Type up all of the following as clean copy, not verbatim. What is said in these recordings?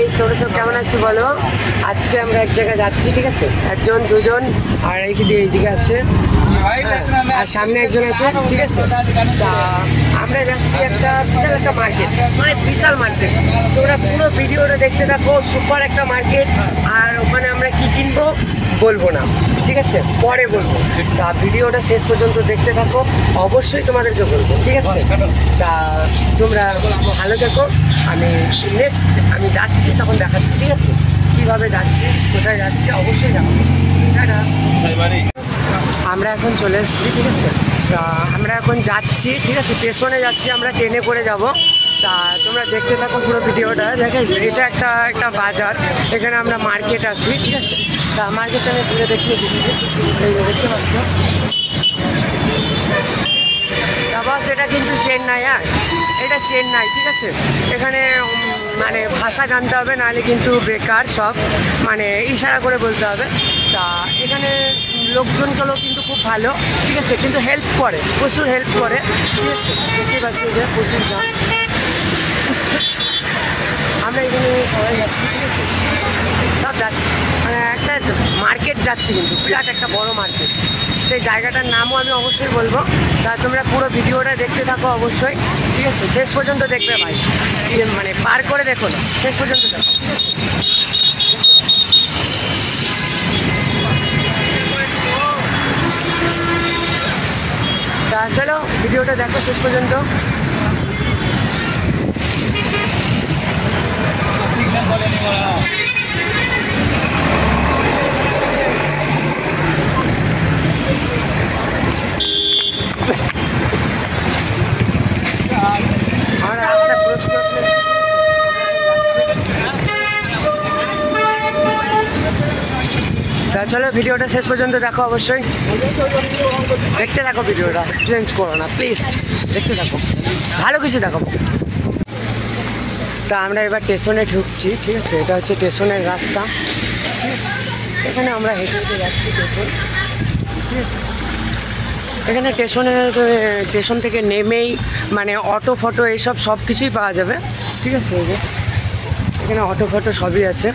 Guys, তোমরা সব কেমন আছো বলো। আজকে আমরা এক জায়গায় যাচ্ছি, ঠিক আছে? একজন দুজন আর এইদিকে আসছে, আর সামনে একজন আছে, ঠিক আছে? তা আমরা যাচ্ছি একটা বিশাল একটা মার্কেট, মানে বিশাল মার্কেট। তোমরা পুরো ভিডিওটা দেখতে থাকো, সুপার একটা মার্কেট। আর ওখানে আমরা কি কিনবো বলবো না, ঠিক আছে? পরে বলবো। তা ভিডিওটা শেষ পর্যন্ত দেখতে থাকো, অবশ্যই তোমাদেরকে বলবো, ঠিক আছে? তা তোমরা ভালো থেকো। আমি যাচ্ছি, তখন দেখাচ্ছি, ঠিক আছে? কীভাবে যাচ্ছি, কোথায় যাচ্ছি অবশ্যই জানাবো। আমরা এখন চলে এসেছি, ঠিক আছে? তা আমরা এখন যাচ্ছি, ঠিক আছে? স্টেশনে যাচ্ছি, আমরা ট্রেনে করে যাব। তা তোমরা দেখতে থাকো পুরো ভিডিওটা। দেখেছি এটা একটা বাজার, এখানে আমরা মার্কেট আসি, ঠিক আছে? তা মার্কেটটা আমি ঘুরে দেখিয়ে দিচ্ছি, এই দেখতে পাচ্ছ। তা বাস এটা কিন্তু চেন্নাই, এটা চেন্নাই, ঠিক আছে? এখানে মানে ভাষা জানতে হবে, নাহলে কিন্তু বেকার সব, মানে ইশারা করে বলতে হবে। তা এখানে লোকজনগুলো কিন্তু খুব ভালো, ঠিক আছে? কিন্তু হেল্প করে, প্রচুর হেল্প করে, ঠিক আছে? দেখতে পাচ্ছি যে প্রচুর দাম। আমরা এখানে সবাই যাচ্ছি, ঠিক আছে? সব যাচ্ছি, মানে একটা মার্কেট যাচ্ছি, কিন্তু বিরাট একটা বড় মার্কেট। সেই জায়গাটার নামও আমি অবশ্যই বলবো। তা তোমরা পুরো ভিডিওটা দেখতে থাকো অবশ্যই, ঠিক আছে? শেষ পর্যন্ত দেখবে ভাই, মানে পার করে দেখো না, শেষ পর্যন্ত দেখো। তা চলো ভিডিওটা দেখো শেষ পর্যন্ত। তা চলো ভিডিওটা শেষ পর্যন্ত দেখো অবশ্যই, দেখতে থাকো ভিডিওটা, চেঞ্জ করো না প্লিজ, দেখতে থাকো, ভালো কিছু দেখো। তা আমরা এবার স্টেশনে ঢুকছি, ঠিক আছে? এটা হচ্ছে স্টেশনের রাস্তা, ঠিক আছে? এখানে আমরা হেঁটে হেঁটে যাচ্ছি স্টেশন, ঠিক আছে? এখানে স্টেশন থেকে নেমেই মানে অটো ফটো এইসব সব কিছুই পাওয়া যাবে, ঠিক আছে? এই যে এখানে অটো ফটো সবই আছে,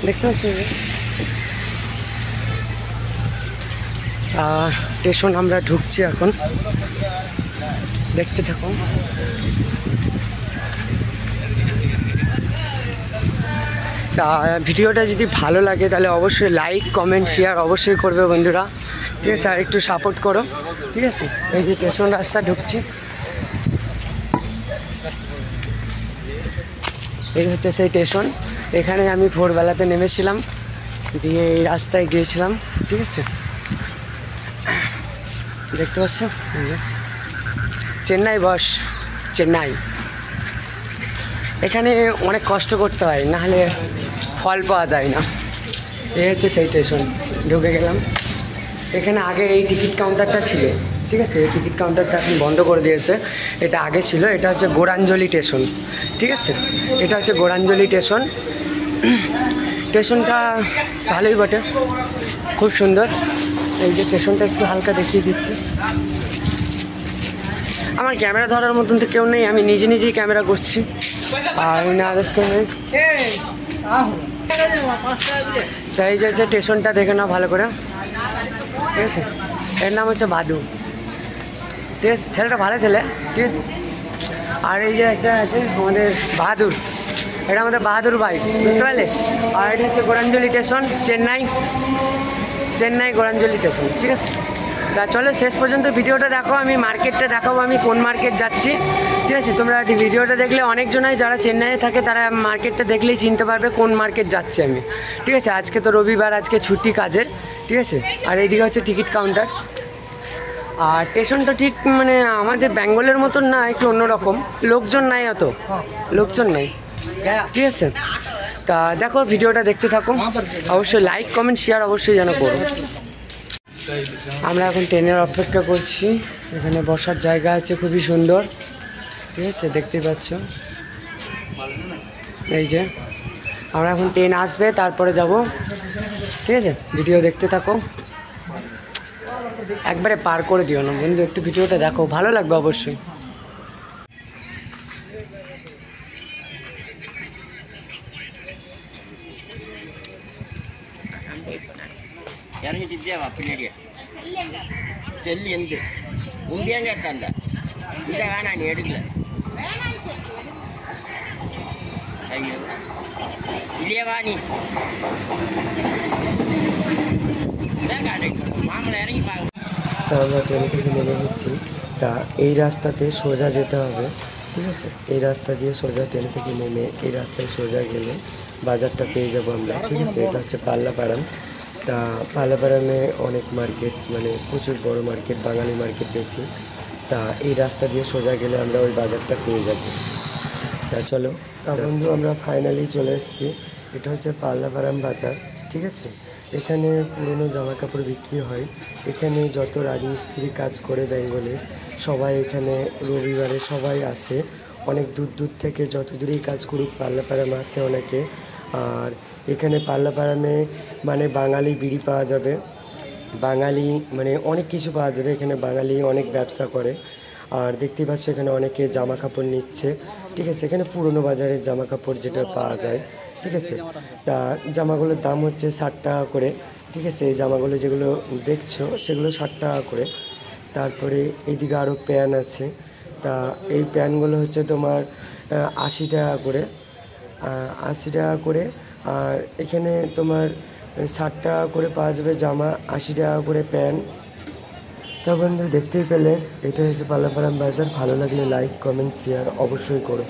দেখতে পাচ্ছি। স্টেশন আমরা ঢুকছি এখন, দেখতে থাকো। তা ভিডিওটা যদি ভালো লাগে তাহলে অবশ্যই লাইক কমেন্ট শেয়ার অবশ্যই করবে বন্ধুরা, ঠিক আছে? আর একটু সাপোর্ট করো, ঠিক আছে? এই যে স্টেশন রাস্তা ঢুকছি, এই হচ্ছে সেই স্টেশন। এখানে আমি ভোরবেলাতে নেমেছিলাম, দিয়ে এই রাস্তায় গিয়েছিলাম, ঠিক আছে? দেখতে পাচ্ছ চেন্নাই বস, চেন্নাই। এখানে অনেক কষ্ট করতে হয়, নাহলে ফল পাওয়া যায় না। এই হচ্ছে সেই স্টেশন, ঢুকে গেলাম। এখানে আগে এই টিকিট কাউন্টারটা ছিল, ঠিক আছে? এই টিকিট কাউন্টারটা এখন বন্ধ করে দিয়েছে, এটা আগে ছিল। এটা হচ্ছে গৌরাঞ্জলি স্টেশন, ঠিক আছে? এটা হচ্ছে গৌরাঞ্জলি স্টেশন। স্টেশনটা ভালোই বটে, খুব সুন্দর। এই যে স্টেশনটা একটু হালকা দেখিয়ে দিচ্ছি। আমার ক্যামেরা ধরার মতন তো কেউ নেই, আমি নিজে নিজেই ক্যামেরা করছি, আর না আদার্স কেউ নেই। এই যে হচ্ছে স্টেশনটা, দেখে নাও ভালো করে, ঠিক আছে? এর নাম হচ্ছে বাদু, ঠিক আছে? ছেলেটা ভালো ছেলে, ঠিক আছে? আর এই যে একটা আছে আমাদের বাহাদুর, এটা আমাদের বাহাদুর ভাই, বুঝতে পারলে? আর এটা হচ্ছে গৌরাঞ্জলি স্টেশন, চেন্নাই গৌরাঞ্জলি স্টেশন, ঠিক আছে? তা চলো শেষ পর্যন্ত ভিডিওটা দেখো, আমি মার্কেটটা দেখাবো, আমি কোন মার্কেট যাচ্ছি, ঠিক আছে? তোমরা ভিডিওটা দেখলে অনেকজনাই যারা চেন্নাইয়ে থাকে তারা মার্কেটটা দেখলেই চিনতে পারবে কোন মার্কেট যাচ্ছি আমি, ঠিক আছে? আজকে তো রবিবার, আজকে ছুটি কাজের, ঠিক আছে? আর এইদিকে হচ্ছে টিকিট কাউন্টার। আর স্টেশনটা ঠিক মানে আমাদের বেঙ্গলের মতন না, একটু অন্যরকম, লোকজন নাই, অত লোকজন নাই, ঠিক আছে? তা দেখো ভিডিওটা দেখতে থাকো, অবশ্যই লাইক কমেন্ট শেয়ার অবশ্যই যেন করো। আমরা এখন ট্রেনের অপেক্ষা করছি, এখানে বসার জায়গা আছে খুবই সুন্দর, ঠিক আছে? দেখতে পাচ্ছ, এই যে আমরা এখন ট্রেন আসবে তারপরে যাব, ঠিক আছে? ভিডিও দেখতে থাকো, একবারে পার করে দিও না বন্ধু, একটু ভিডিওটা দেখো, ভালো লাগবে অবশ্যই। இறங்கிட்டு பின்னாடியே செல்லு எந்த உண்டியாங்க தந்த இதை வேணாம் நீ எடுக்கல ஐயோ இல்லையே வா நீ মামলা ইরঙি পাও তা আমরা ট্রেন থেকে নেমে গেছি তা এই রাস্তাতে সোজা যেতে হবে ঠিক আছে এই রাস্তা দিয়ে সোজা ট্রেন থেকে নেমে এই রাস্তায় সোজা গেলে বাজারটা পেয়ে যাব আমরা ঠিক আছে এটা হচ্ছে পাল্লাপাড়াম তা পাল্লাপাড়ামে অনেক মার্কেট মানে প্রচুর বড় মার্কেট বাঙালি মার্কেট বেশি তা এই রাস্তা দিয়ে সোজা গেলে আমরা ওই বাজারটা পেয়ে যাব তা চলো তা বন্ধু আমরা ফাইনালি চলে এসেছি এটা হচ্ছে পাল্লাপাড়াম বাজার ঠিক আছে এখানে পুরনো জামা কাপড় বিক্রি হয় এখানে যত রাজমিস্ত্রি কাজ করে বেঙ্গলের সবাই এখানে রবিবারে সবাই আসে অনেক দূর দূর থেকে যত দূরেই কাজ করুক পাল্লাপাড়ামে আসে অনেকে আর এখানে পাল্লাপাড়ামে মানে বাঙালি বিড়ি পাওয়া যাবে বাঙালি মানে অনেক কিছু পাওয়া যাবে এখানে বাঙালি অনেক ব্যবসা করে আর দেখতেই পাচ্ছ এখানে অনেকে জামা কাপড় নিচ্ছে ঠিক আছে এখানে পুরনো বাজারের জামা কাপড় যেটা পাওয়া যায় ঠিক আছে তা জামাগুলোর দাম হচ্ছে 60 টাকা করে ঠিক আছে এই জামাগুলো যেগুলো দেখছো সেগুলো 60 টাকা করে তারপরে এইদিকে আরও প্যান্ট আছে তা এই প্যান্টগুলো হচ্ছে তোমার 80 টাকা করে 80 টাকা করে আর এখানে তোমার 60 টাকা করে পাওয়া যাবে জামা 80 টাকা করে প্যান্ট তা বন্ধু দেখতেই পেলে এটা হচ্ছে পাল্লাপাড়াম বাজার ভালো লাগলে লাইক কমেন্ট শেয়ার অবশ্যই করো।